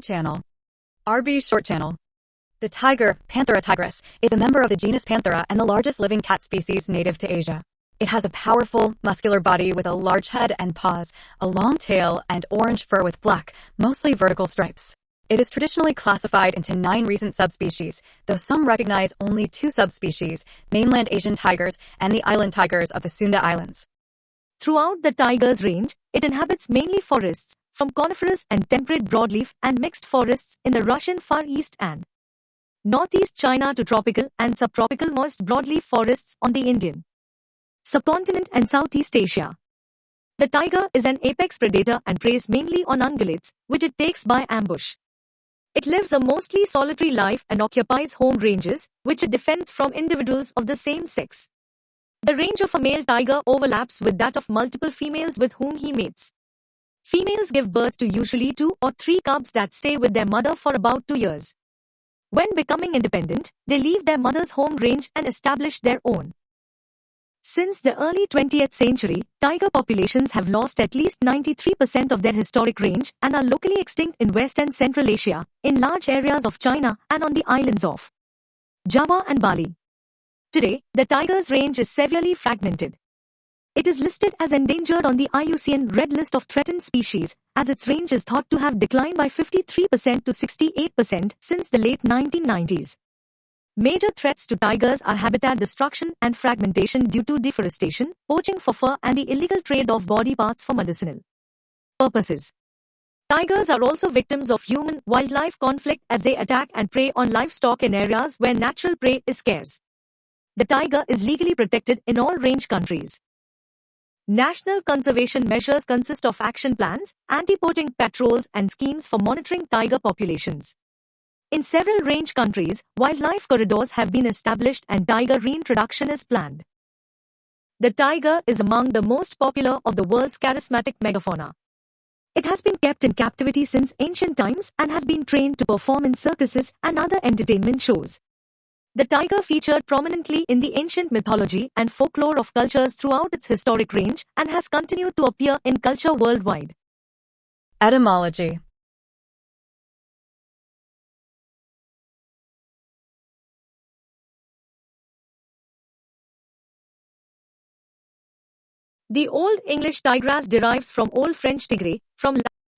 Channel. RB Short Channel. The tiger, Panthera tigris, is a member of the genus Panthera and the largest living cat species native to Asia. It has a powerful, muscular body with a large head and paws, a long tail, and orange fur with black, mostly vertical stripes. It is traditionally classified into 9 recent subspecies, though some recognize only 2 subspecies, mainland Asian tigers and the island tigers of the Sunda Islands. Throughout the tiger's range, it inhabits mainly forests, from coniferous and temperate broadleaf and mixed forests in the Russian Far East and northeast China to tropical and subtropical moist broadleaf forests on the Indian subcontinent and Southeast Asia. The tiger is an apex predator and preys mainly on ungulates, which it takes by ambush. It lives a mostly solitary life and occupies home ranges, which it defends from individuals of the same sex. The range of a male tiger overlaps with that of multiple females with whom he mates. Females give birth to usually 2 or 3 cubs that stay with their mother for about 2 years. When becoming independent, they leave their mother's home range and establish their own. Since the early 20th century, tiger populations have lost at least 93% of their historic range and are locally extinct in West and Central Asia, in large areas of China and on the islands of Java and Bali. Today, the tiger's range is severely fragmented. It is listed as endangered on the IUCN Red List of Threatened Species, as its range is thought to have declined by 53% to 68% since the late 1990s. Major threats to tigers are habitat destruction and fragmentation due to deforestation, poaching for fur, and the illegal trade of body parts for medicinal purposes. Tigers are also victims of human-wildlife conflict as they attack and prey on livestock in areas where natural prey is scarce. The tiger is legally protected in all range countries. National conservation measures consist of action plans, anti-poaching patrols, and schemes for monitoring tiger populations. In several range countries, wildlife corridors have been established and tiger reintroduction is planned. The tiger is among the most popular of the world's charismatic megafauna. It has been kept in captivity since ancient times and has been trained to perform in circuses and other entertainment shows. The tiger featured prominently in the ancient mythology and folklore of cultures throughout its historic range and has continued to appear in culture worldwide. Etymology. The Old English tigras derives from Old French tigre,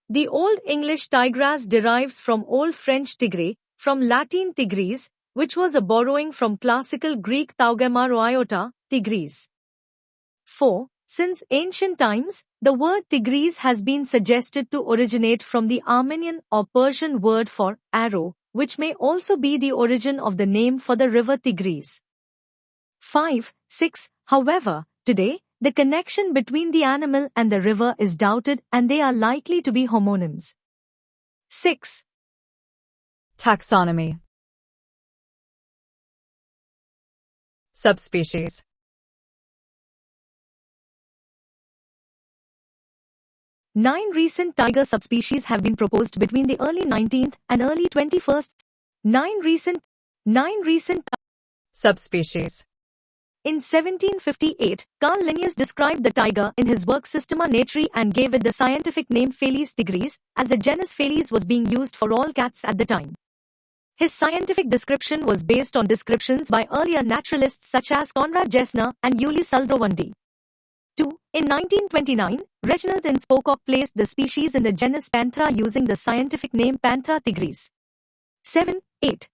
The Old English tigras derives from Old French tigre, from Latin tigris, which was a borrowing from classical Greek taugemar iota, tigris. 4. Since ancient times, the word tigris has been suggested to originate from the Armenian or Persian word for arrow, which may also be the origin of the name for the river Tigris. 5. 6. However, today, the connection between the animal and the river is doubted and they are likely to be homonyms. 6. Taxonomy. Subspecies. Nine recent tiger subspecies have been proposed between the early 19th and early 21st. Nine recent subspecies. In 1758, Carl Linnaeus described the tiger in his work Systema Naturae and gave it the scientific name Felis tigris, as the genus Felis was being used for all cats at the time. His scientific description was based on descriptions by earlier naturalists such as Konrad Gessner and Uli Saldrovandi. 2. In 1929, Reginald N. Spocock placed the species in the genus Panthera using the scientific name Panthera tigris. 7. 8.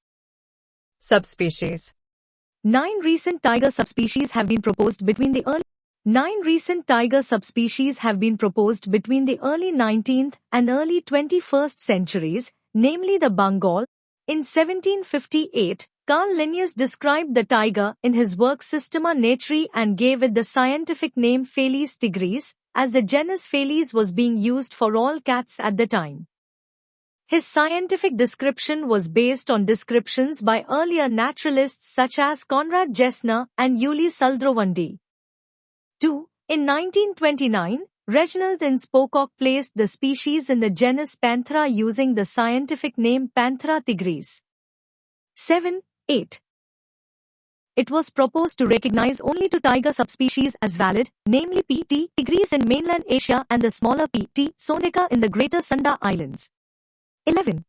Subspecies. 9 recent tiger subspecies have been proposed between the early 19th and early 21st centuries, namely the Bengal. In 1758, Carl Linnaeus described the tiger in his work Systema Naturae and gave it the scientific name Felis tigris, as the genus Felis was being used for all cats at the time. His scientific description was based on descriptions by earlier naturalists such as Konrad Gessner and Uli Saldrovandi. 2. In 1929, Reginald N. Spocock placed the species in the genus Panthera using the scientific name Panthera tigris. 7. 8. It was proposed to recognize only 2 tiger subspecies as valid, namely P. t. tigris in mainland Asia and the smaller P. t. sondica in the Greater Sunda Islands. 11.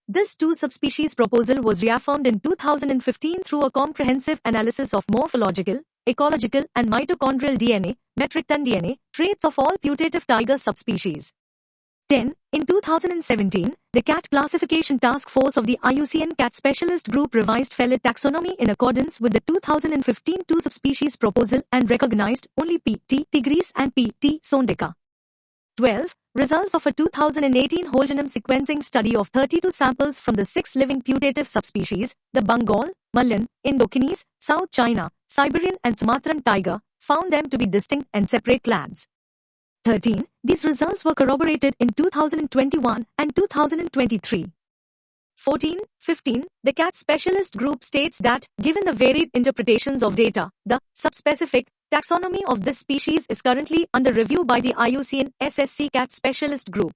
This two subspecies proposal was reaffirmed in 2015 through a comprehensive analysis of morphological, ecological, and mitochondrial DNA, metric ton DNA, traits of all putative tiger subspecies. 10. In 2017, the Cat Classification Task Force of the IUCN Cat Specialist Group revised feline taxonomy in accordance with the 2015 two subspecies proposal and recognized only P. t. tigris and P. t. sondica. 12. Results of a 2018 whole genome sequencing study of 32 samples from the 6 living putative subspecies, the Bengal, Malayan, Indochinese, South China, Siberian and Sumatran tiger, found them to be distinct and separate clades. 13. These results were corroborated in 2021 and 2023. 14. 15. The Cat Specialist Group states that, given the varied interpretations of data, the subspecific taxonomy of this species is currently under review by the IUCN SSC Cat Specialist Group.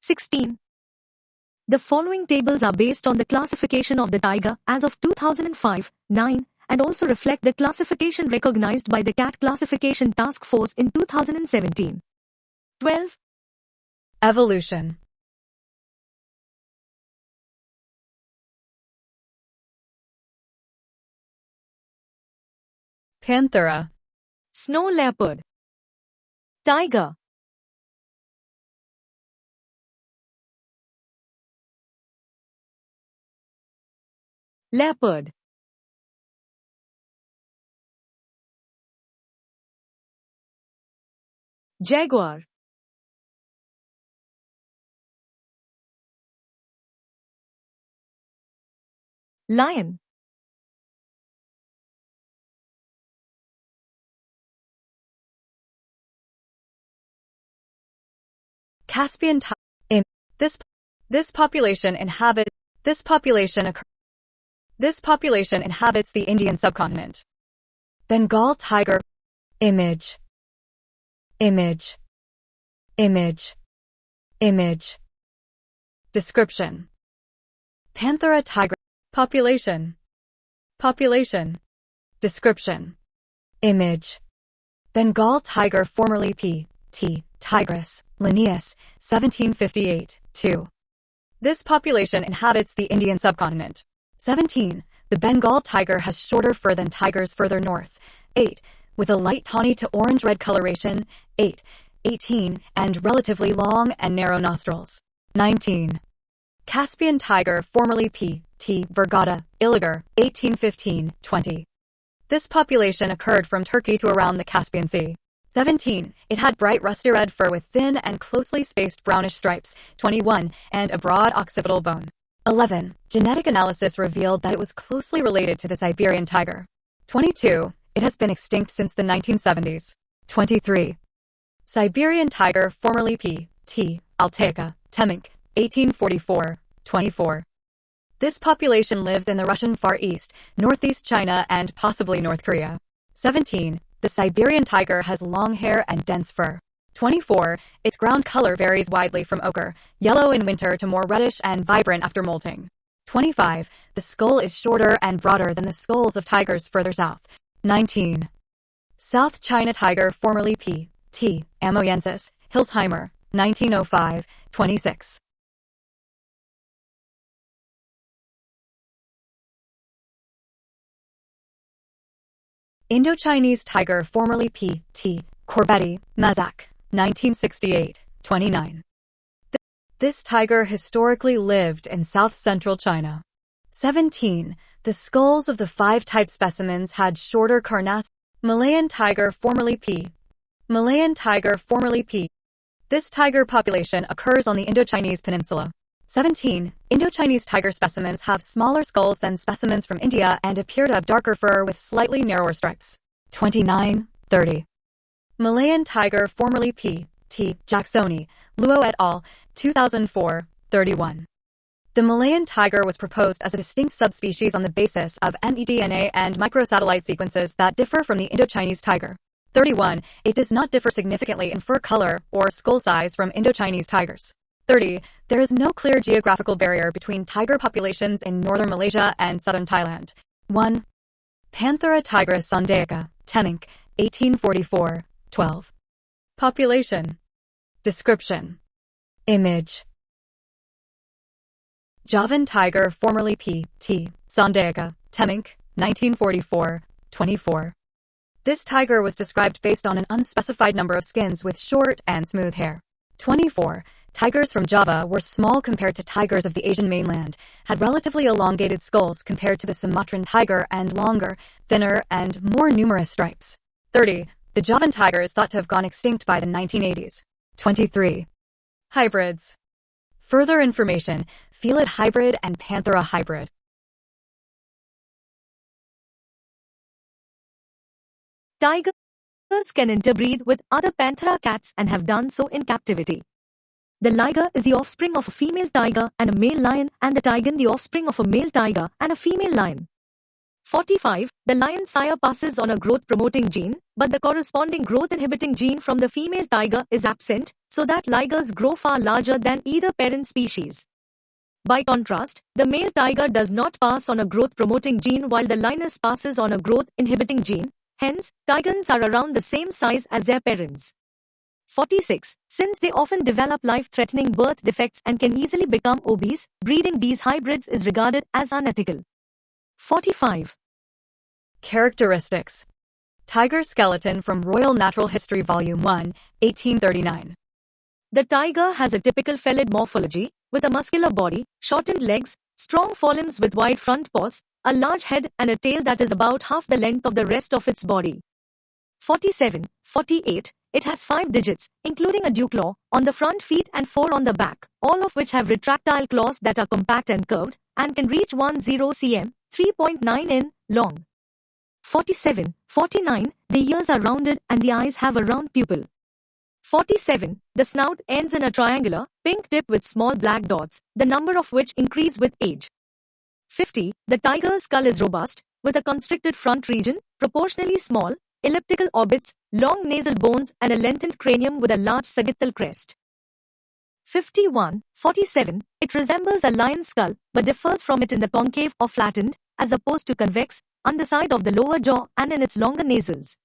16. The following tables are based on the classification of the tiger as of 2005-9 and also reflect the classification recognized by the Cat Classification Task Force in 2017. 12. Evolution. Panthera. Snow leopard. Tiger. Leopard. Jaguar. Lion. Caspian tiger. This population inhabits the Indian subcontinent. Bengal tiger. Image. Description. Panthera tiger. Population. Description. Image. Bengal tiger, formerly P. t. tigris, Linnaeus, 1758, 2. This population inhabits the Indian subcontinent. 17. The Bengal tiger has shorter fur than tigers further north. 8. With a light tawny to orange-red coloration. 8. 18. And relatively long and narrow nostrils. 19. Caspian tiger, formerly P. t. Vergata, Iliger, 1815, 20. This population occurred from Turkey to around the Caspian Sea. 17. It had bright rusty red fur with thin and closely spaced brownish stripes. 21. And a broad occipital bone. 11. Genetic analysis revealed that it was closely related to the Siberian tiger. 22. It has been extinct since the 1970s. 23. Siberian tiger, formerly P. t. Altaica, Temminck, 1844, 24. This population lives in the Russian Far East, northeast China, and possibly North Korea. 17. The Siberian tiger has long hair and dense fur. 24. Its ground color varies widely from ochre, yellow in winter to more reddish and vibrant after molting. 25. The skull is shorter and broader than the skulls of tigers further south. 19. South China tiger, formerly P. t. amoyensis, Hilsheimer, 1905, 26. Indochinese tiger, formerly P. t. Corbetti, Mazak, 1968, 29. This tiger historically lived in south-central China. 17. The skulls of the 5 type specimens had shorter carnassials. Malayan tiger, formerly P. This tiger population occurs on the Indochinese peninsula. 17. Indochinese tiger specimens have smaller skulls than specimens from India and appear to have darker fur with slightly narrower stripes. 29, 30. Malayan tiger, formerly P. t. Jacksoni, Luo et al., 2004, 31. The Malayan tiger was proposed as a distinct subspecies on the basis of mDNA and microsatellite sequences that differ from the Indochinese tiger. 31. It does not differ significantly in fur color or skull size from Indochinese tigers. 30. There is no clear geographical barrier between tiger populations in northern Malaysia and southern Thailand. 1. Panthera tigris sondaica, Temminck, 1844, 12. Population. Description. Image. Javan tiger, formerly P. T. Sondega, Temminck, 1944, 24. This tiger was described based on an unspecified number of skins with short and smooth hair. 24. Tigers from Java were small compared to tigers of the Asian mainland, had relatively elongated skulls compared to the Sumatran tiger and longer, thinner, and more numerous stripes. 30. The Javan tiger is thought to have gone extinct by the 1980s. 23. Hybrids. Further information, Felid hybrid and Panthera hybrid. Tigers can interbreed with other Panthera cats and have done so in captivity. The liger is the offspring of a female tiger and a male lion, and the tigon the offspring of a male tiger and a female lion. 45. The lion sire passes on a growth-promoting gene, but the corresponding growth-inhibiting gene from the female tiger is absent, so that ligers grow far larger than either parent species. By contrast, the male tiger does not pass on a growth-promoting gene while the lioness passes on a growth-inhibiting gene, hence, tigons are around the same size as their parents. 46. Since they often develop life-threatening birth defects and can easily become obese, breeding these hybrids is regarded as unethical. 45. Characteristics. Tiger skeleton from Royal Natural History Volume 1, 1839. The tiger has a typical felid morphology, with a muscular body, shortened legs, strong forelimbs with wide front paws, a large head and a tail that is about half the length of the rest of its body. 47. 48. It has 5 digits, including a dew claw, on the front feet and 4 on the back, all of which have retractile claws that are compact and curved, and can reach 10 cm, 3.9 in, long. 47. 49. The ears are rounded and the eyes have a round pupil. 47. The snout ends in a triangular, pink tip with small black dots, the number of which increase with age. 50. The tiger's skull is robust, with a constricted front region, proportionally small, elliptical orbits, long nasal bones and a lengthened cranium with a large sagittal crest. 51. 47. It resembles a lion's skull, but differs from it in the concave or flattened, as opposed to convex, underside of the lower jaw and in its longer nasals.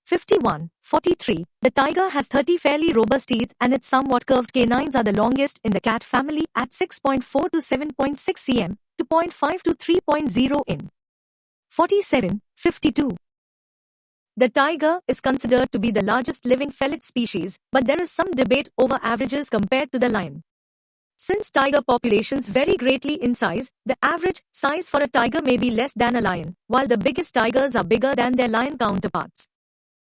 51. 43. The tiger has 30 fairly robust teeth and its somewhat curved canines are the longest in the cat family at 6.4 to 7.6 cm, 2.5 to 3.0 in. 47. 52. The tiger is considered to be the largest living felid species, but there is some debate over averages compared to the lion. Since tiger populations vary greatly in size, the average size for a tiger may be less than a lion, while the biggest tigers are bigger than their lion counterparts.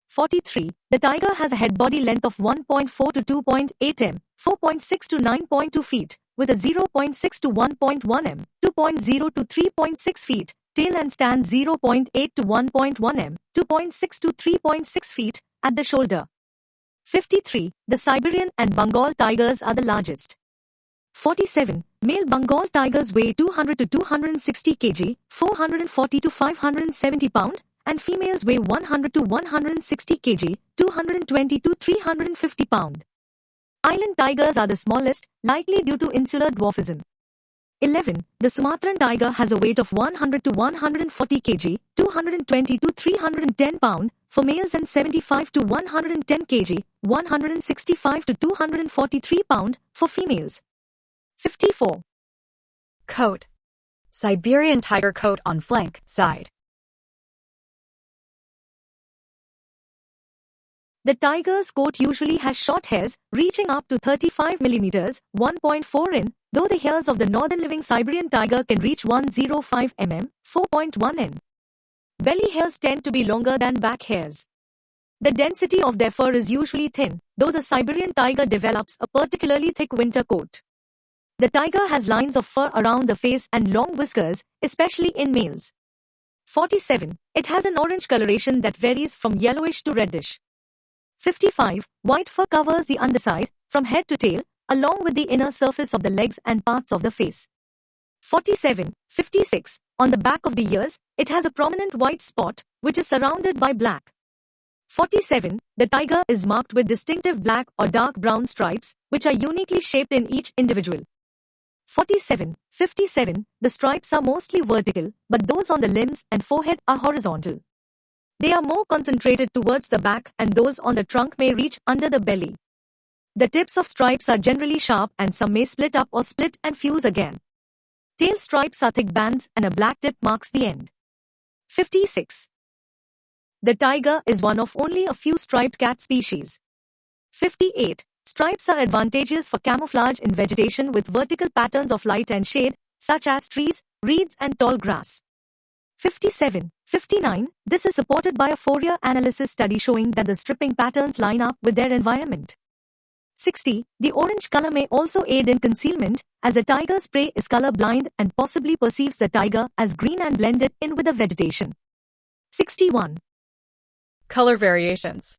43. The tiger has a head-body length of 1.4 to 2.8 m, 4.6 to 9.2 feet, with a 0.6 to 1.1 m, 2.0 to 3.6 feet, tail and stands 0.8 to 1.1 m, 2.6 to 3.6 feet, at the shoulder. 53. The Siberian and Bengal tigers are the largest. 47. Male Bengal tigers weigh 200 to 260 kg, 440 to 570 pound, and females weigh 100 to 160 kg, 220 to 350 pound. Island tigers are the smallest, likely due to insular dwarfism. 11. The Sumatran tiger has a weight of 100 to 140 kg, 220 to 310 pound, for males and 75 to 110 kg, 165 to 243 pound, for females. 54. Coat. Siberian tiger coat on flank, side. The tiger's coat usually has short hairs, reaching up to 35 mm, 1.4 in, though the hairs of the northern living Siberian tiger can reach 105 mm, 4.1 in. Belly hairs tend to be longer than back hairs. The density of their fur is usually thin, though the Siberian tiger develops a particularly thick winter coat. The tiger has lines of fur around the face and long whiskers, especially in males. 47. It has an orange coloration that varies from yellowish to reddish. 55. White fur covers the underside, from head to tail, along with the inner surface of the legs and parts of the face. 47. 56. On the back of the ears, it has a prominent white spot, which is surrounded by black. 47. The tiger is marked with distinctive black or dark brown stripes, which are uniquely shaped in each individual. 47. 57. The stripes are mostly vertical, but those on the limbs and forehead are horizontal. They are more concentrated towards the back and those on the trunk may reach under the belly. The tips of stripes are generally sharp and some may split up or split and fuse again. Tail stripes are thick bands and a black tip marks the end. 56. The tiger is one of only a few striped cat species. 58. Stripes are advantageous for camouflage in vegetation with vertical patterns of light and shade, such as trees, reeds and tall grass. 57. 59. This is supported by a Fourier analysis study showing that the stripping patterns line up with their environment. 60. The orange color may also aid in concealment, as the tiger's prey is color blind and possibly perceives the tiger as green and blended in with the vegetation. 61. Color variations.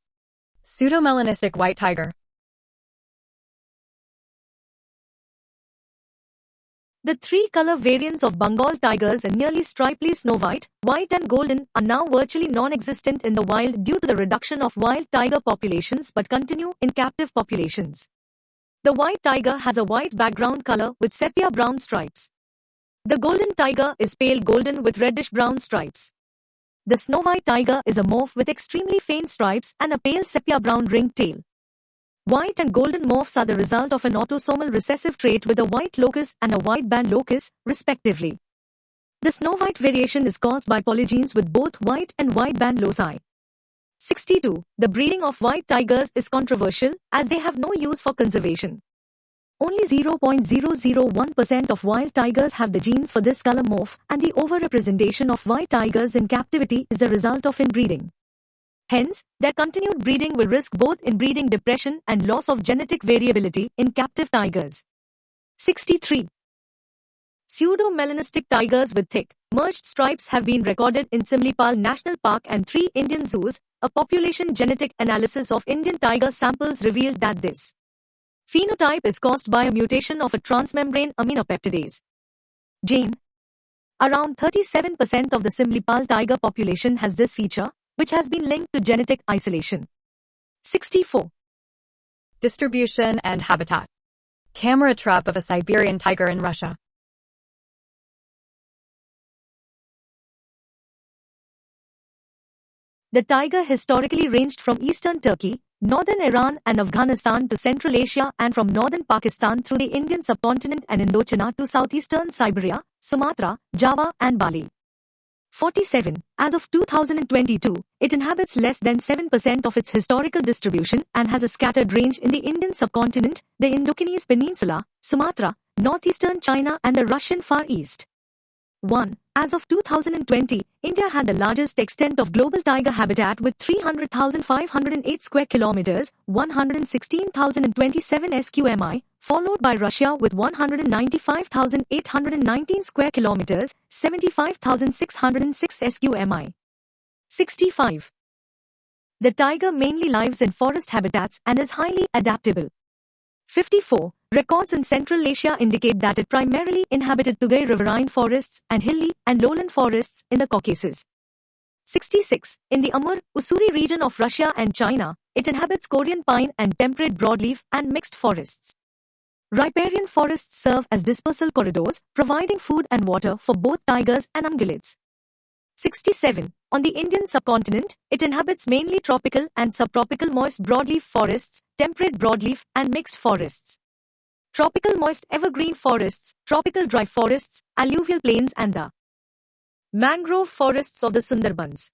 Pseudomelanistic white tiger. The three color variants of Bengal tigers and nearly stripely snow white, white and golden are now virtually non-existent in the wild due to the reduction of wild tiger populations but continue in captive populations. The white tiger has a white background color with sepia brown stripes. The golden tiger is pale golden with reddish brown stripes. The snow white tiger is a morph with extremely faint stripes and a pale sepia brown ringed tail. White and golden morphs are the result of an autosomal recessive trait with a white locus and a white band locus, respectively. The snow white variation is caused by polygenes with both white and white band loci. 62. The breeding of white tigers is controversial, as they have no use for conservation. Only 0.001% of wild tigers have the genes for this color morph, and the overrepresentation of white tigers in captivity is the result of inbreeding. Hence, their continued breeding will risk both inbreeding depression and loss of genetic variability in captive tigers. 63. Pseudo-melanistic tigers with thick, merged stripes have been recorded in Simlipal National Park and 3 Indian zoos. A population genetic analysis of Indian tiger samples revealed that this phenotype is caused by a mutation of a transmembrane aminopeptidase gene. Around 37% of the Simlipal tiger population has this feature, which has been linked to genetic isolation. 64. Distribution and habitat. Camera trap of a Siberian tiger in Russia. The tiger historically ranged from eastern Turkey, northern Iran and Afghanistan to Central Asia and from northern Pakistan through the Indian subcontinent and Indochina to southeastern Siberia, Sumatra, Java and Bali. 47. As of 2022, it inhabits less than 7% of its historical distribution and has a scattered range in the Indian subcontinent, the Indochinese Peninsula, Sumatra, northeastern China and the Russian Far East. 1. As of 2020, India had the largest extent of global tiger habitat with 300,508 square kilometers, 116,027 sqmi, followed by Russia with 195,819 square kilometers, 75,606 sqmi. 65. The tiger mainly lives in forest habitats and is highly adaptable. 54. Records in Central Asia indicate that it primarily inhabited Tugay riverine forests and hilly and lowland forests in the Caucasus. 66. In the Amur-Ussuri region of Russia and China, it inhabits Korean pine and temperate broadleaf and mixed forests. Riparian forests serve as dispersal corridors, providing food and water for both tigers and ungulates. 67. On the Indian subcontinent, it inhabits mainly tropical and subtropical moist broadleaf forests, temperate broadleaf and mixed forests. Tropical moist evergreen forests, tropical dry forests, alluvial plains and the mangrove forests of the Sundarbans.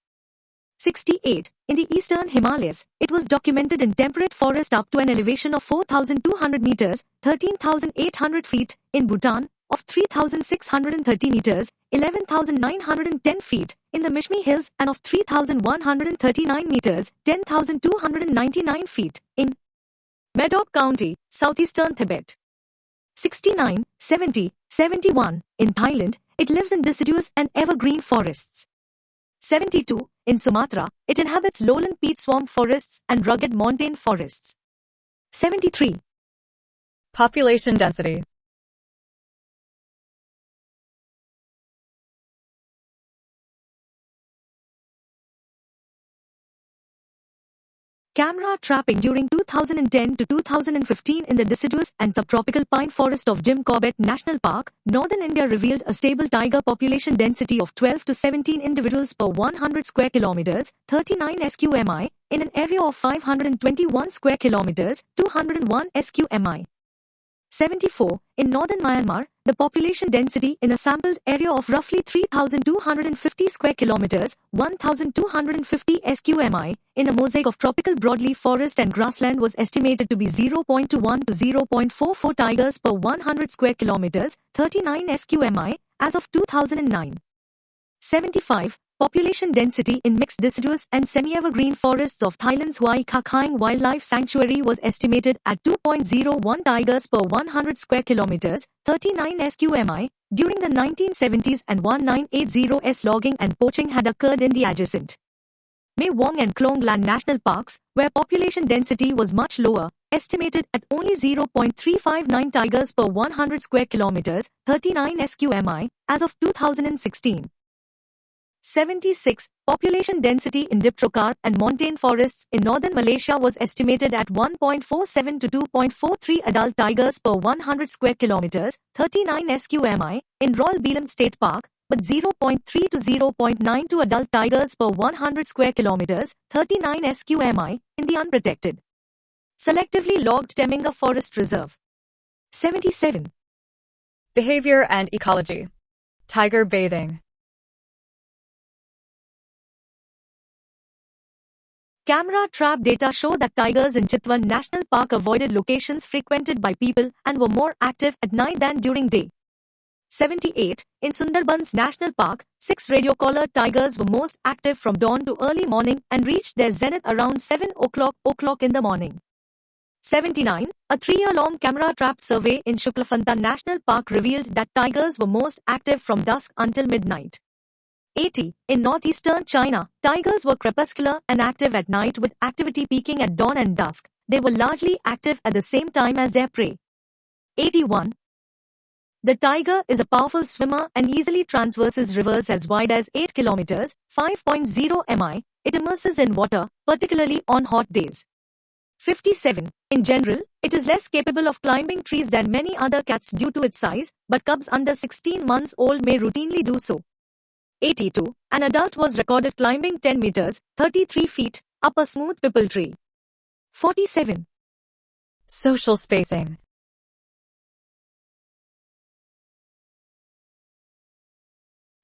68. In the eastern Himalayas, it was documented in temperate forest up to an elevation of 4,200 meters, 13,800 feet, in Bhutan, of 3,630 meters, 11,910 feet, in the Mishmi Hills and of 3,139 meters, 10,299 feet, in Medoc County, southeastern Tibet. 69, 70, 71. In Thailand, it lives in deciduous and evergreen forests. 72. In Sumatra, it inhabits lowland peat swamp forests and rugged montane forests. 73. Population density. Camera trapping during 2010 to 2015 in the deciduous and subtropical pine forest of Jim Corbett National Park, northern India revealed a stable tiger population density of 12 to 17 individuals per 100 square kilometers, 39 sqmi, in an area of 521 square kilometers, 201 sqmi. 74. in northern Myanmar, the population density in a sampled area of roughly 3,250 square kilometers, 1,250 sqmi, in a mosaic of tropical broadleaf forest and grassland was estimated to be 0.21 to 0.44 tigers per 100 square kilometers, 39 sqmi, as of 2009. 75. Population density in mixed deciduous and semi-evergreen forests of Thailand's Huai Kha Khaing Wildlife Sanctuary was estimated at 2.01 tigers per 100 square kilometers, 39 sqmi, during the 1970s, and 1980s logging and poaching had occurred in the adjacent Mae Wong and Klong Lan National Parks, where population density was much lower, estimated at only 0.359 tigers per 100 square kilometers, 39 sqmi, as of 2016. 76. Population density in Diptrokar and montane forests in northern Malaysia was estimated at 1.47 to 2.43 adult tigers per 100 square kilometers, 39 sqmi, in Royal Belam State Park, but 0.3 to 0.92 adult tigers per 100 square kilometers, 39 sqmi, in the unprotected, selectively logged Temenggor Forest Reserve. 77. Behavior and ecology. Tiger bathing. Camera trap data show that tigers in Chitwan National Park avoided locations frequented by people and were more active at night than during day. 78. In Sundarbans National Park, 6 radio-collared tigers were most active from dawn to early morning and reached their zenith around 7 o'clock in the morning. 79. A 3-year-long camera trap survey in Shuklaphanta National Park revealed that tigers were most active from dusk until midnight. 80. In northeastern China, tigers were crepuscular and active at night, with activity peaking at dawn and dusk. They were largely active at the same time as their prey. 81. The tiger is a powerful swimmer and easily traverses rivers as wide as 8 kilometers, 5.0 mi. It immerses in water, particularly on hot days. 57. In general, it is less capable of climbing trees than many other cats due to its size, but cubs under 16 months old may routinely do so. 82. An adult was recorded climbing 10 meters, 33 feet, up a smooth pipal tree. 47. Social spacing.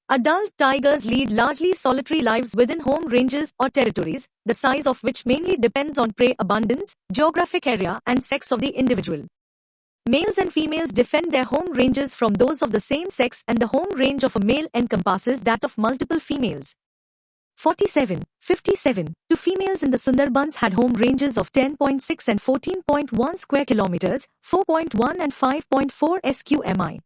Adult tigers lead largely solitary lives within home ranges or territories, the size of which mainly depends on prey abundance, geographic area, and sex of the individual. Males and females defend their home ranges from those of the same sex, and the home range of a male encompasses that of multiple females. 47. 57. 2 females in the Sundarbans had home ranges of 10.6 and 14.1 square kilometers, 4.1 and 5.4 sqmi.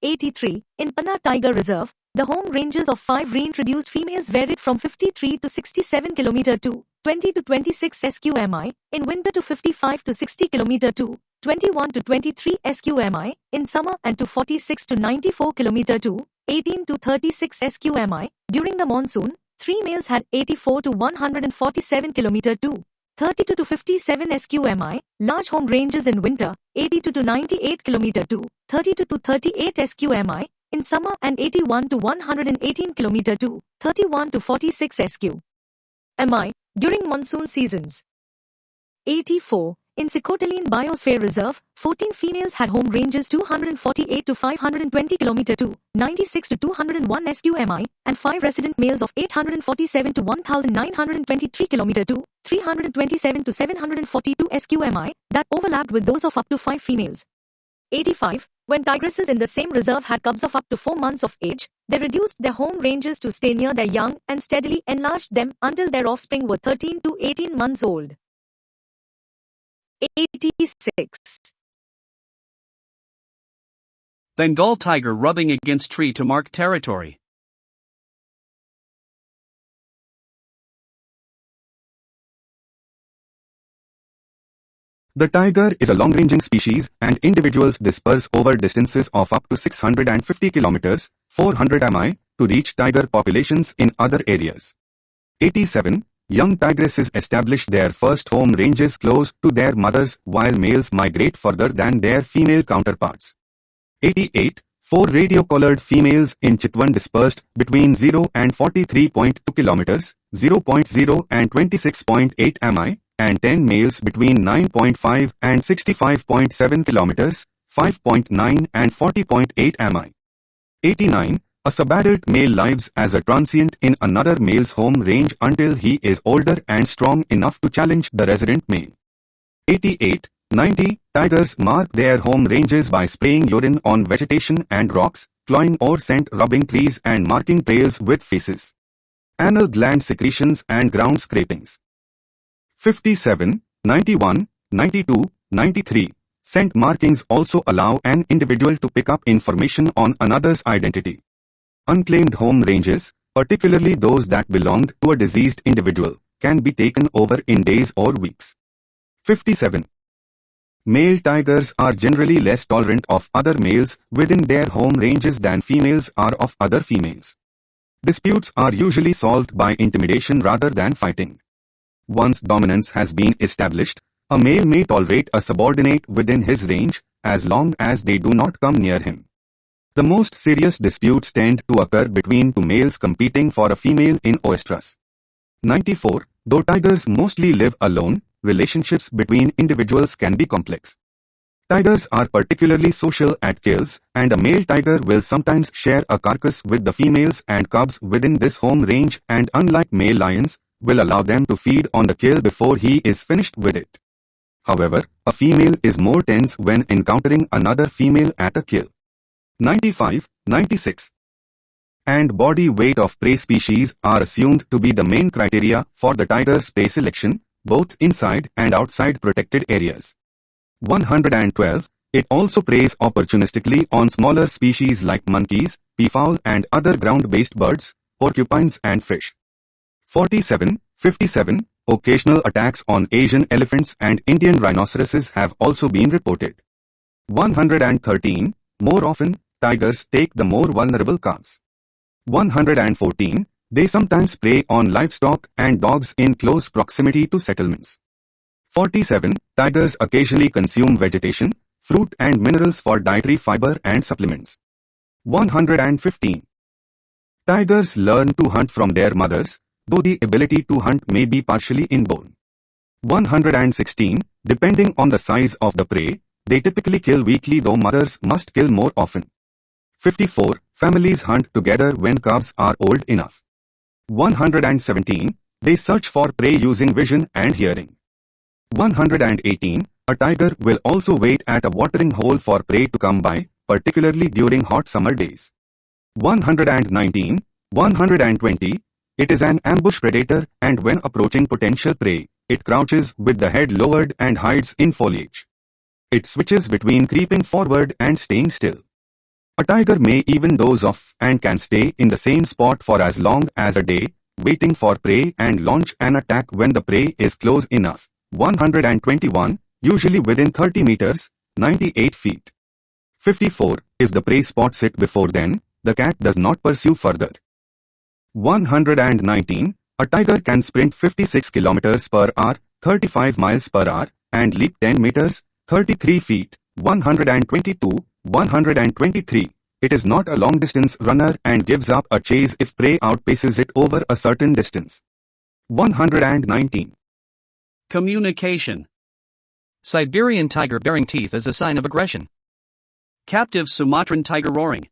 83. In Panna Tiger Reserve, the home ranges of 5 reintroduced females varied from 53 to 67 km to 20 to 26 sqmi, in winter to 55 to 60 km to 21 to 23 sqmi, in summer, and to 46 to 94 km to 18 to 36 sqmi. During the monsoon, 3 males had 84 to 147 km to 32 to 57 sqmi, large home ranges in winter, 82 to 98 km to 32 to 38 sqmi, in summer, and 81 to 118 km to 31 to 46 sqmi, during monsoon seasons. 84. In Sikhoteline Biosphere Reserve, 14 females had home ranges 248 to 520 km to 96 to 201 sqmi, and 5 resident males of 847 to 1923 km to 327 to 742 sqmi, that overlapped with those of up to 5 females. 85. When tigresses in the same reserve had cubs of up to 4 months of age, they reduced their home ranges to stay near their young and steadily enlarged them until their offspring were 13 to 18 months old. 86. Bengal tiger rubbing against tree to mark territory. The tiger is a long-ranging species, and individuals disperse over distances of up to 650 kilometers, 400 mi, to reach tiger populations in other areas. 87. Young tigresses establish their first home ranges close to their mothers, while males migrate further than their female counterparts. 88. 4 radio-collared females in Chitwan dispersed between 0 and 43.2 kilometers, 0.0 and 26.8 mi, and 10 males between 9.5 and 65.7 kilometers, 5.9 and 40.8 mi. 89. A subadult male lives as a transient in another male's home range until he is older and strong enough to challenge the resident male. 88. 90. Tigers mark their home ranges by spraying urine on vegetation and rocks, clawing or scent rubbing trees and marking trails with faces, anal gland secretions and ground scrapings. 57. 91. 92. 93. Scent markings also allow an individual to pick up information on another's identity. Unclaimed home ranges, particularly those that belonged to a deceased individual, can be taken over in days or weeks. 57. Male tigers are generally less tolerant of other males within their home ranges than females are of other females. Disputes are usually solved by intimidation rather than fighting. Once dominance has been established, a male may tolerate a subordinate within his range, as long as they do not come near him. The most serious disputes tend to occur between two males competing for a female in oestrus. 94. Though tigers mostly live alone, relationships between individuals can be complex. Tigers are particularly social at kills, and a male tiger will sometimes share a carcass with the females and cubs within this home range, and unlike male lions, will allow them to feed on the kill before he is finished with it. However, a female is more tense when encountering another female at a kill. 95, 96. And body weight of prey species are assumed to be the main criteria for the tiger's prey selection, both inside and outside protected areas. 112. It also preys opportunistically on smaller species like monkeys, peafowl and other ground-based birds, porcupines and fish. 47, 57. Occasional attacks on Asian elephants and Indian rhinoceroses have also been reported. 113. More often, tigers take the more vulnerable calves. 114. They sometimes prey on livestock and dogs in close proximity to settlements. 47. Tigers occasionally consume vegetation, fruit and minerals for dietary fiber and supplements. 115. Tigers learn to hunt from their mothers, though the ability to hunt may be partially inborn. 116. Depending on the size of the prey, they typically kill weakly, though mothers must kill more often. 54. Families hunt together when cubs are old enough. 117. They search for prey using vision and hearing. 118. A tiger will also wait at a watering hole for prey to come by, particularly during hot summer days. 119. 120. It is an ambush predator, and when approaching potential prey, it crouches with the head lowered and hides in foliage. It switches between creeping forward and staying still. A tiger may even doze off and can stay in the same spot for as long as a day, waiting for prey and launch an attack when the prey is close enough. 121. Usually within 30 meters, 98 feet. 54. If the prey spots it before then, the cat does not pursue further. 119. A tiger can sprint 56 kilometers per hour, 35 miles per hour, and leap 10 meters, 33 feet. 122. 123. It is not a long-distance runner and gives up a chase if prey outpaces it over a certain distance. 119. Communication. Siberian tiger baring teeth is a sign of aggression. Captive Sumatran tiger roaring.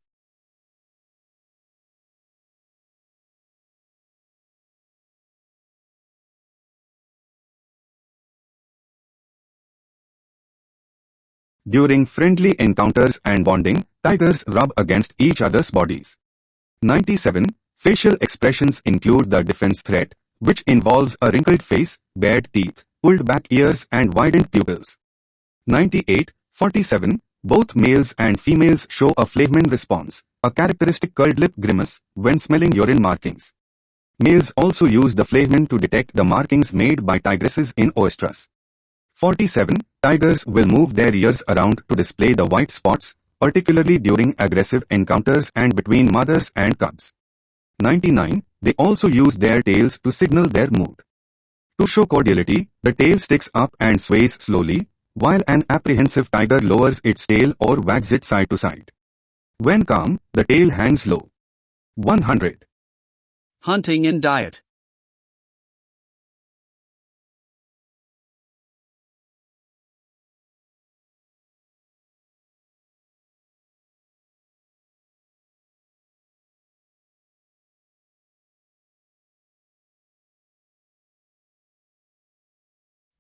During friendly encounters and bonding, tigers rub against each other's bodies. 97. Facial expressions include the defense threat, which involves a wrinkled face, bared teeth, pulled back ears and widened pupils. 98. 47. Both males and females show a phlegmon response, a characteristic curled lip grimace, when smelling urine markings. Males also use the phlegmon to detect the markings made by tigresses in oestrus. 47. Tigers will move their ears around to display the white spots, particularly during aggressive encounters and between mothers and cubs. 99. They also use their tails to signal their mood. To show cordiality, the tail sticks up and sways slowly, while an apprehensive tiger lowers its tail or wags it side to side. When calm, the tail hangs low. 100. Hunting and diet.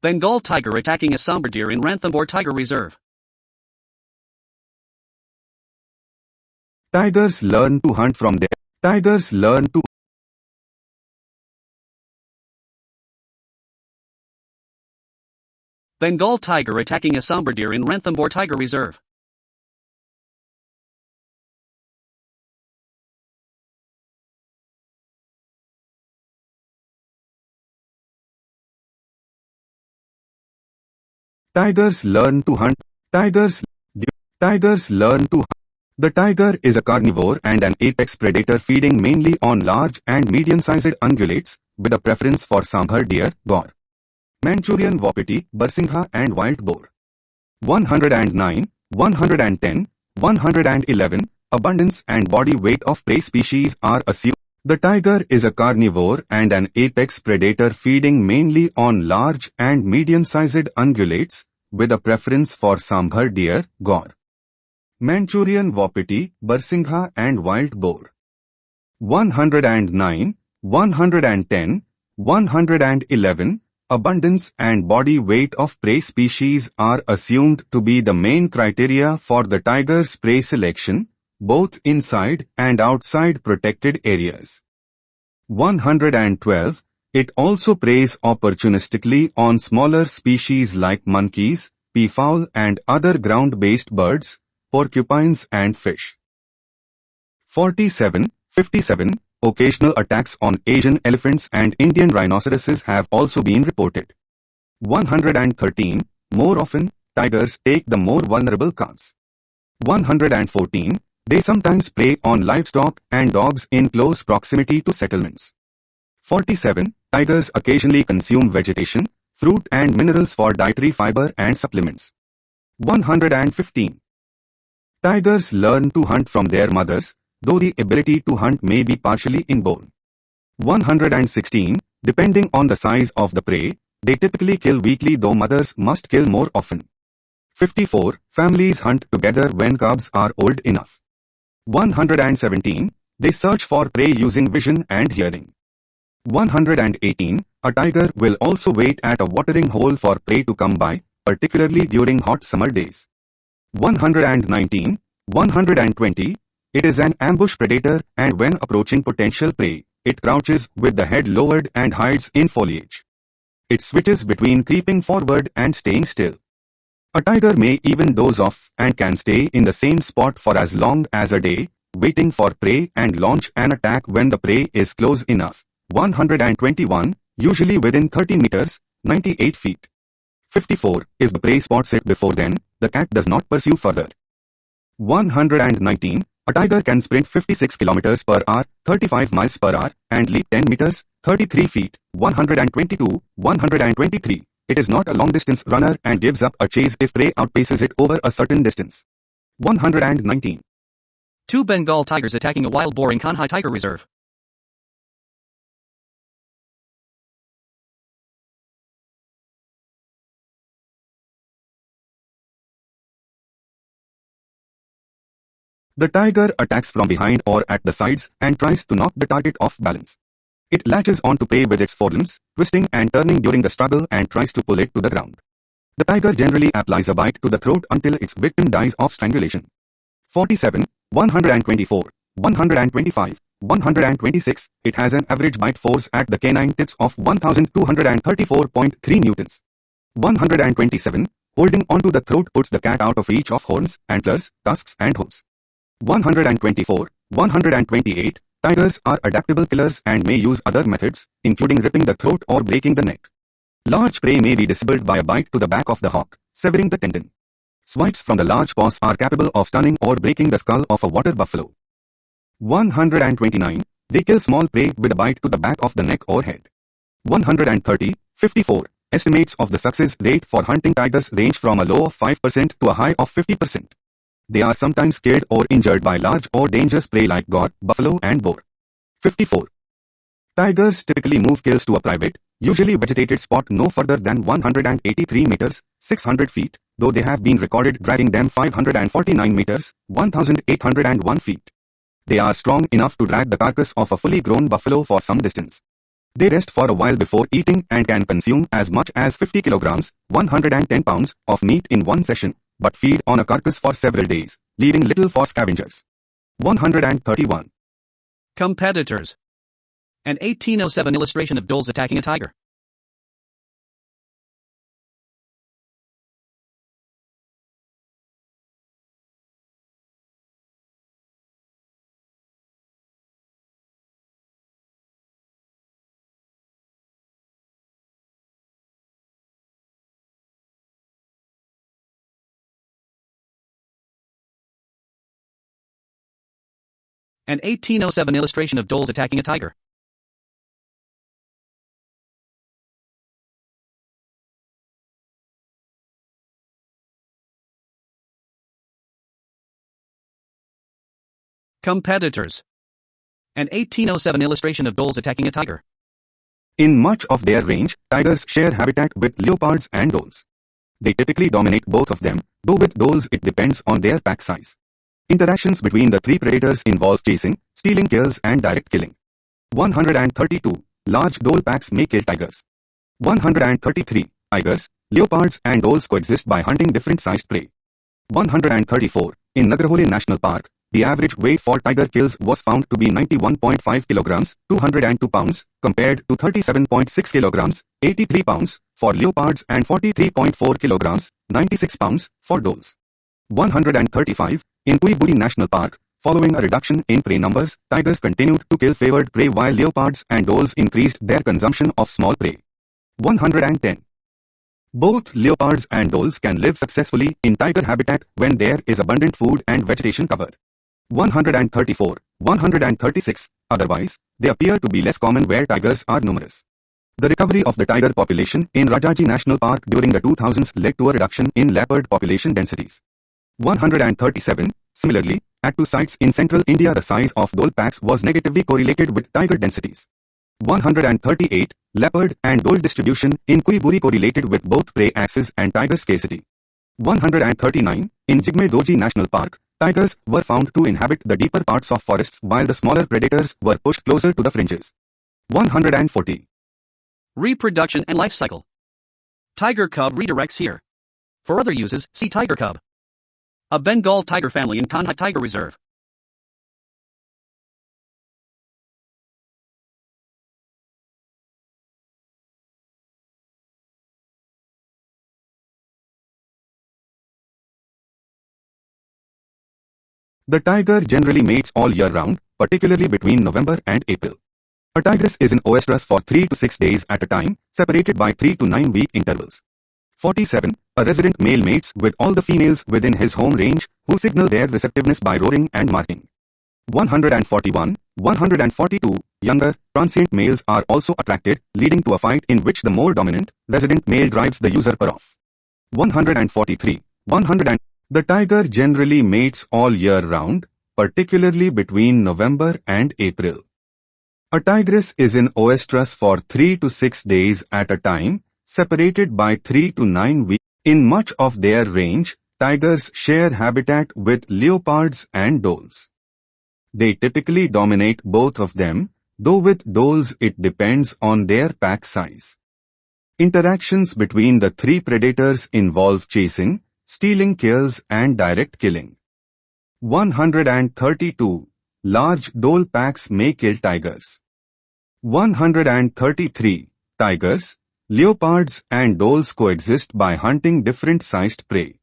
Bengal tiger attacking a sambar deer in Ranthambore Tiger Reserve. Tigers learn to hunt from their tigers learn to Bengal tiger attacking a sambar deer in Ranthambore Tiger Reserve. tigers learn to hunt tigers learn to hunt. The tiger is a carnivore and an apex predator feeding mainly on large and medium-sized ungulates, with a preference for sambar deer, gaur, Manchurian wapiti, Barsingha and wild boar. 109, 110, 111, abundance and body weight of prey species are assumed. The tiger is a carnivore and an apex predator feeding mainly on large and medium-sized ungulates, with a preference for sambar deer, gaur, Manchurian wapiti, Barsingha and wild boar. 109, 110, 111, abundance and body weight of prey species are assumed to be the main criteria for the tiger's prey selection, both inside and outside protected areas. 112. It also preys opportunistically on smaller species like monkeys, peafowl and other ground-based birds, porcupines and fish. 47, 57. Occasional attacks on Asian elephants and Indian rhinoceroses have also been reported. 113. More often, tigers take the more vulnerable calves. 114. They sometimes prey on livestock and dogs in close proximity to settlements. 47. Tigers occasionally consume vegetation, fruit and minerals for dietary fiber and supplements. 115. Tigers learn to hunt from their mothers, though the ability to hunt may be partially inborn. 116. Depending on the size of the prey, they typically kill weakly, though mothers must kill more often. 54. Families hunt together when cubs are old enough. 117. They search for prey using vision and hearing. 118. A tiger will also wait at a watering hole for prey to come by, particularly during hot summer days. 119. 120. It is an ambush predator, and when approaching potential prey, it crouches with the head lowered and hides in foliage. It switches between creeping forward and staying still. A tiger may even doze off and can stay in the same spot for as long as a day, waiting for prey and launch an attack when the prey is close enough. 121. Usually within 30 meters, 98 feet. 54. If the prey spots it before then, the cat does not pursue further. 119. A tiger can sprint 56 km per hour, 35 miles per hour, and leap 10 meters, 33 feet. 122. 123. It is not a long-distance runner and gives up a chase if prey outpaces it over a certain distance. 119. 2 Bengal tigers attacking a wild boar in Kanhai Tiger Reserve. The tiger attacks from behind or at the sides and tries to knock the target off balance. It latches onto prey with its forelimbs, twisting and turning during the struggle and tries to pull it to the ground. The tiger generally applies a bite to the throat until its victim dies of strangulation. 47, 124, 125, 126. It has an average bite force at the canine tips of 1234.3 newtons. 127. Holding onto the throat puts the cat out of reach of horns, antlers, tusks and hooves. 124, 128. Tigers are adaptable killers and may use other methods, including ripping the throat or breaking the neck. Large prey may be disabled by a bite to the back of the hock, severing the tendon. Swipes from the large paws are capable of stunning or breaking the skull of a water buffalo. 129. They kill small prey with a bite to the back of the neck or head. 130, 54. Estimates of the success rate for hunting tigers range from a low of 5% to a high of 50%. They are sometimes killed or injured by large or dangerous prey like gaur, buffalo and boar. 54. Tigers typically move kills to a private, usually vegetated spot no further than 183 meters, 600 feet, though they have been recorded dragging them 549 meters, 1801 feet. They are strong enough to drag the carcass of a fully grown buffalo for some distance. They rest for a while before eating and can consume as much as 50 kilograms, 110 pounds of meat in one session, but feed on a carcass for several days, leaving little for scavengers. 131. Competitors. An 1807 illustration of dolls attacking a tiger. An 1807 illustration of dolls attacking a tiger. Competitors. An 1807 illustration of dolls attacking a tiger. In much of their range, tigers share habitat with leopards and doles. They typically dominate both of them, though with doles it depends on their pack size. Interactions between the three predators involve chasing, stealing kills and direct killing. 132. Large dole packs may kill tigers. 133. Tigers, leopards and doles coexist by hunting different sized prey. 134. In Nagarhole National Park, the average weight for tiger kills was found to be 91.5 kilograms, 202 pounds, compared to 37.6 kilograms, 83 pounds, for leopards and 43.4 kilograms, 96 pounds, for doles. 135. In Kuiburi National Park, following a reduction in prey numbers, tigers continued to kill favored prey while leopards and doles increased their consumption of small prey. 110. Both leopards and doles can live successfully in tiger habitat when there is abundant food and vegetation cover. 134, 136. Otherwise, they appear to be less common where tigers are numerous. The recovery of the tiger population in Rajaji National Park during the 2000s led to a reduction in leopard population densities. 137. Similarly, at two sites in central India the size of dole packs was negatively correlated with tiger densities. 138. Leopard and dole distribution in Kuiburi correlated with both prey axis and tiger scarcity. 139. In Jigme Dorji National Park, tigers were found to inhabit the deeper parts of forests while the smaller predators were pushed closer to the fringes. 140. Reproduction and life cycle. Tiger cub redirects here. For other uses, see tiger cub. A Bengal tiger family in Kanha Tiger Reserve. The tiger generally mates all year round, particularly between November and April. A tigress is in oestrus for 3 to 6 days at a time, separated by 3 to 9 week intervals. 47. A resident male mates with all the females within his home range, who signal their receptiveness by roaring and marking. 141, 142. Younger, transient males are also attracted, leading to a fight in which the more dominant, resident male drives the usurper off. 143, 100. The tiger generally mates all year round, particularly between November and April. A tigress is in oestrus for 3 to 6 days at a time, separated by 3 to 9 weeks. In much of their range, tigers share habitat with leopards and doles. They typically dominate both of them, though with doles it depends on their pack size. Interactions between the three predators involve chasing, stealing kills and direct killing. 132. Large dole packs may kill tigers. 133. Tigers, leopards and doles coexist by hunting different sized prey.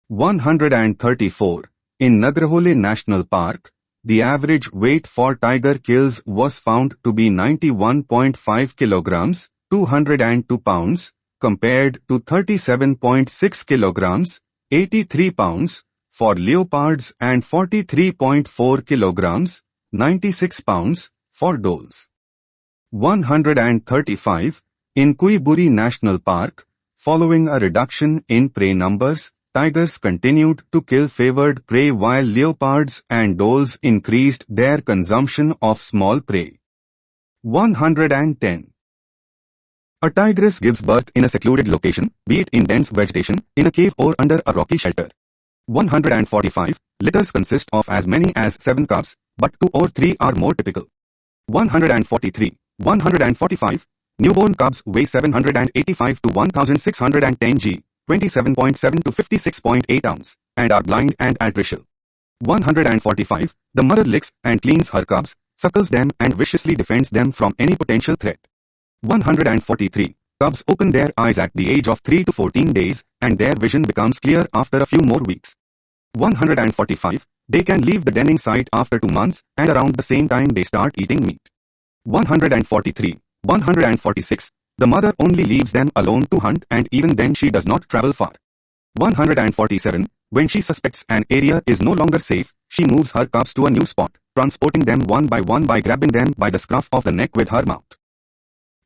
134. In Nagarhole National Park, the average weight for tiger kills was found to be 91.5 kilograms, 202 pounds, compared to 37.6 kilograms, 83 pounds, for leopards and 43.4 kilograms, 96 pounds, for doles. 135. In Kuiburi National Park, following a reduction in prey numbers, tigers continued to kill favored prey while leopards and doles increased their consumption of small prey. 110. A tigress gives birth in a secluded location, be it in dense vegetation, in a cave or under a rocky shelter. 145. Litters consist of as many as 7 cubs, but 2 or 3 are more typical. 143. 145. Newborn cubs weigh 785 to 1610 g, 27.7 to 56.8 ounce, and are blind and altricial. 145. The mother licks and cleans her cubs, suckles them and viciously defends them from any potential threat. 143. Cubs open their eyes at the age of 3 to 14 days, and their vision becomes clear after a few more weeks. 145. They can leave the denning site after 2 months, and around the same time they start eating meat. 143. 146. The mother only leaves them alone to hunt, and even then she does not travel far. 147. When she suspects an area is no longer safe, she moves her cubs to a new spot, transporting them one by grabbing them by the scruff of the neck with her mouth.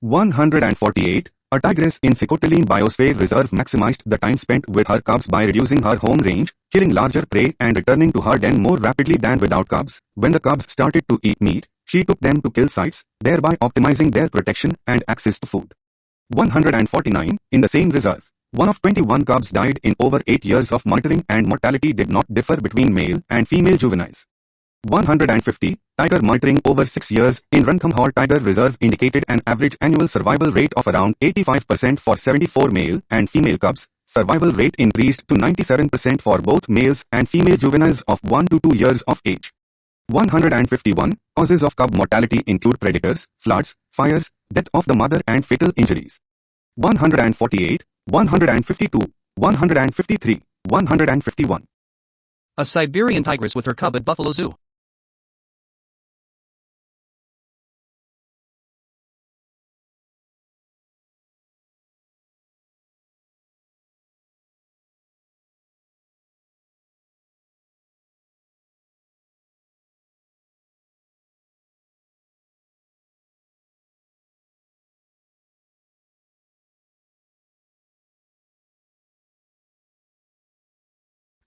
148. A tigress in Sikhoteline Biosphere Reserve maximized the time spent with her cubs by reducing her home range, killing larger prey and returning to her den more rapidly than without cubs. When the cubs started to eat meat, she took them to kill sites, thereby optimizing their protection and access to food. 149. In the same reserve, one of 21 cubs died in over 8 years of monitoring, and mortality did not differ between male and female juveniles. 150. Tiger monitoring over 6 years in Ranthambore Tiger Reserve indicated an average annual survival rate of around 85% for 74 male and female cubs. Survival rate increased to 97% for both males and female juveniles of 1 to 2 years of age. 151. Causes of cub mortality include predators, floods, fires, death of the mother and fatal injuries. 148. 152. 153. 151. A Siberian tigress with her cub at Buffalo Zoo.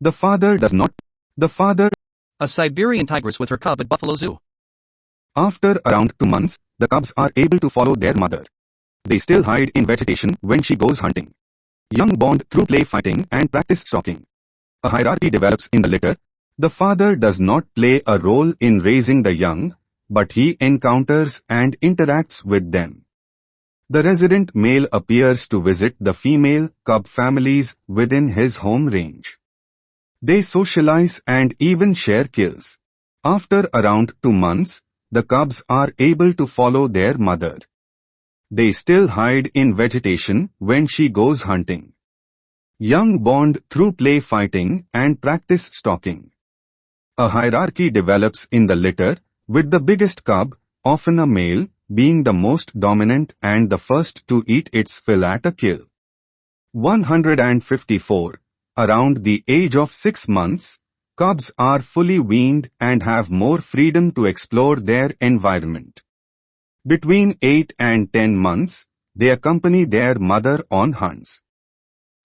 The father does not. A Siberian tigress with her cub at Buffalo Zoo. After around 2 months, the cubs are able to follow their mother. They still hide in vegetation when she goes hunting. Young bond through play fighting and practice stalking. A hierarchy develops in the litter. The father does not play a role in raising the young, but he encounters and interacts with them. The resident male appears to visit the female cub families within his home range. They socialize and even share kills. After around 2 months, the cubs are able to follow their mother. They still hide in vegetation when she goes hunting. Young bond through play fighting and practice stalking. A hierarchy develops in the litter, with the biggest cub, often a male, being the most dominant and the first to eat its fill at a kill. 154. Around the age of 6 months, cubs are fully weaned and have more freedom to explore their environment. Between 8 and 10 months, they accompany their mother on hunts.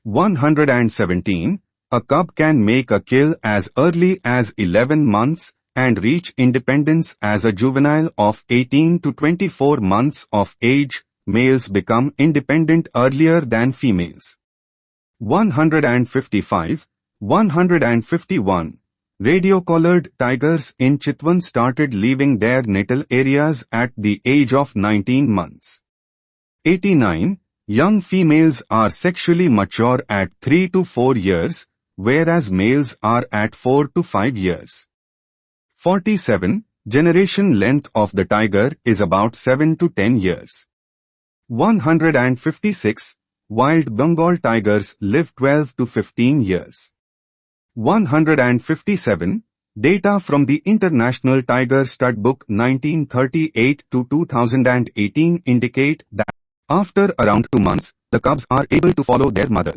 117. A cub can make a kill as early as 11 months and reach independence as a juvenile of 18 to 24 months of age. Males become independent earlier than females. 155. 151. Radio-collared tigers in Chitwan started leaving their natal areas at the age of 19 months. 89. Young females are sexually mature at 3 to 4 years, whereas males are at 4 to 5 years. 47. Generation length of the tiger is about 7 to 10 years. 156. Wild Bengal tigers live 12 to 15 years. 157. Data from the International Tiger Stud Book 1938 to 2018 indicate that after around 2 months, the cubs are able to follow their mother.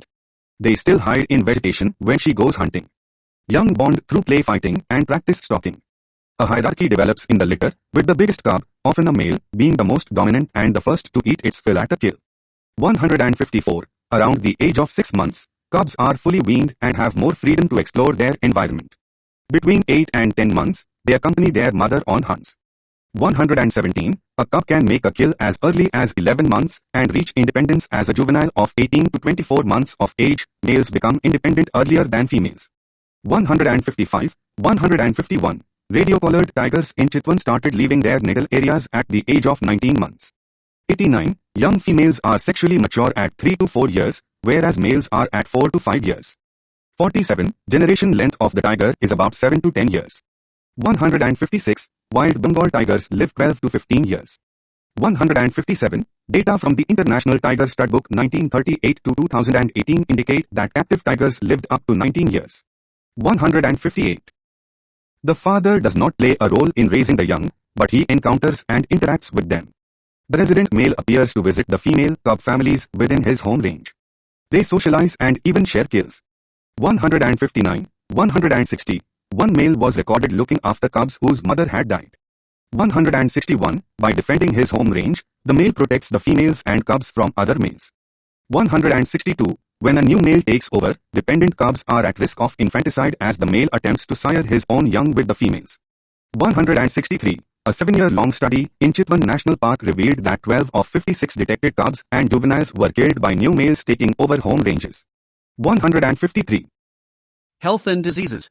They still hide in vegetation when she goes hunting. Young bond through play fighting and practice stalking. A hierarchy develops in the litter, with the biggest cub, often a male, being the most dominant and the first to eat its fill at a kill. 154. Around the age of 6 months, cubs are fully weaned and have more freedom to explore their environment. Between 8 and 10 months, they accompany their mother on hunts. 117. A cub can make a kill as early as 11 months and reach independence as a juvenile of 18 to 24 months of age. Males become independent earlier than females. 155. 151. Radio-collared tigers in Chitwan started leaving their natal areas at the age of 19 months. 89. Young females are sexually mature at 3 to 4 years, whereas males are at 4 to 5 years. 47. Generation length of the tiger is about 7 to 10 years. 156. Wild Bengal tigers live 12 to 15 years. 157. Data from the International Tiger Stud Book 1938 to 2018 indicate that captive tigers lived up to 19 years. 158. The father does not play a role in raising the young, but he encounters and interacts with them. The resident male appears to visit the female cub families within his home range. They socialize and even share kills. 159. 160. One male was recorded looking after cubs whose mother had died. 161. By defending his home range, the male protects the females and cubs from other males. 162. When a new male takes over, dependent cubs are at risk of infanticide as the male attempts to sire his own young with the females. 163. A 7-year-long study in Chitwan National Park revealed that 12 of 56 detected cubs and juveniles were killed by new males taking over home ranges. 153. Health and diseases.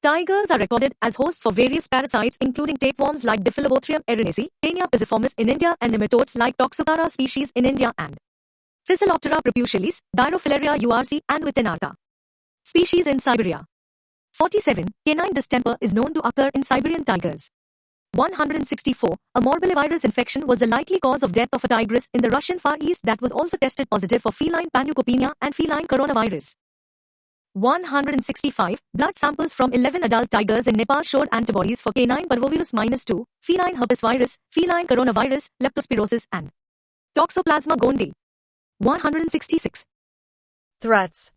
Tigers are recorded as hosts for various parasites including tapeworms like Diphyllobothrium erinaceae, Taenia pisiformis in India and nematodes like Toxocara species in India and Physiloptera proputialis, Dirofilaria urc and Withenartha species in Siberia. 47. Canine distemper is known to occur in Siberian tigers. 164. A morbillivirus infection was the likely cause of death of a tigress in the Russian Far East that was also tested positive for feline panleukopenia and feline coronavirus. 165. Blood samples from 11 adult tigers in Nepal showed antibodies for canine parvovirus-2, feline herpes virus, feline coronavirus, leptospirosis and Toxoplasma gondii. 166. Threats.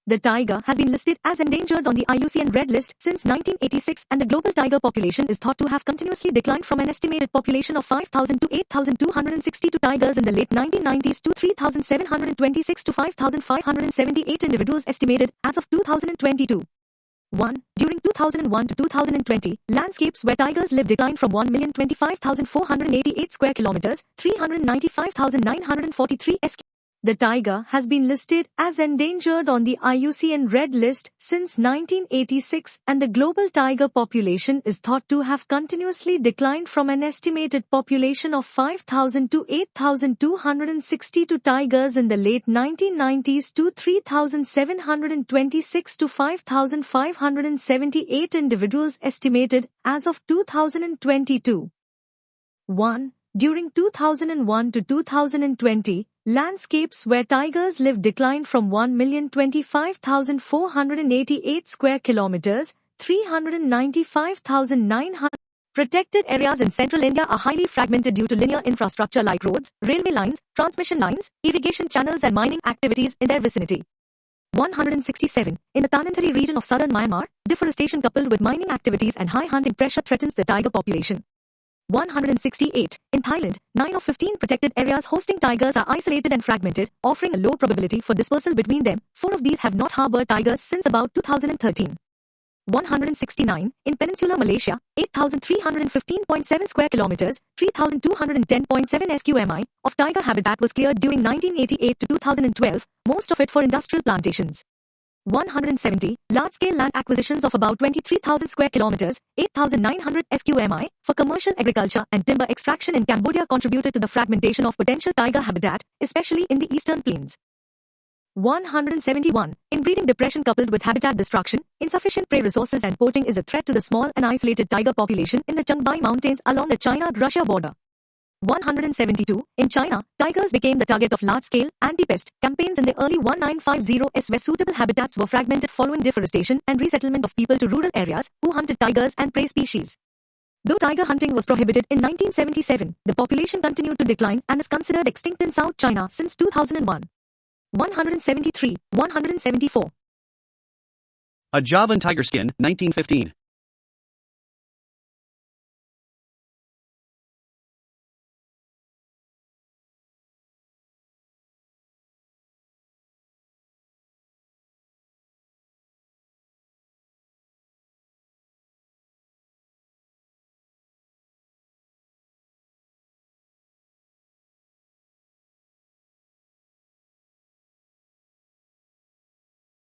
The tiger has been listed as endangered on the IUCN Red List since 1986 and the global tiger population is thought to have continuously declined from an estimated population of 5,000 to 8,262 tigers in the late 1990s to 3,726 to 5,578 individuals estimated as of 2022. 1. During 2001 to 2020, landscapes where tigers live declined from 1,025,488 square kilometers, 395,943 sq. The tiger has been listed as endangered on the IUCN Red List since 1986 and the global tiger population is thought to have continuously declined from an estimated population of 5,000 to 8,262 tigers in the late 1990s to 3,726 to 5,578 individuals estimated as of 2022. 1. During 2001 to 2020, landscapes where tigers live declined from 1,025,488 square kilometers, 395,900. Protected areas in central India are highly fragmented due to linear infrastructure like roads, railway lines, transmission lines, irrigation channels and mining activities in their vicinity. 167. In the Tanintharyi region of southern Myanmar, deforestation coupled with mining activities and high hunting pressure threatens the tiger population. 168. In Thailand, 9 of 15 protected areas hosting tigers are isolated and fragmented, offering a low probability for dispersal between them. 4 of these have not harbored tigers since about 2013. 169. In Peninsular Malaysia, 8,315.7 square kilometers, 3,210.7 sqmi, of tiger habitat was cleared during 1988 to 2012, most of it for industrial plantations. 170. Large-scale land acquisitions of about 23,000 square kilometers, 8,900 sqmi, for commercial agriculture and timber extraction in Cambodia contributed to the fragmentation of potential tiger habitat, especially in the eastern plains. 171. Inbreeding depression coupled with habitat destruction, insufficient prey resources and poaching is a threat to the small and isolated tiger population in the Changbai Mountains along the China-Russia border. 172. In China, tigers became the target of large-scale, anti-pest campaigns in the early 1950s where suitable habitats were fragmented following deforestation and resettlement of people to rural areas who hunted tigers and prey species. Though tiger hunting was prohibited in 1977, the population continued to decline and is considered extinct in South China since 2001. 173. 174. A Job on Tiger Skin, 1915.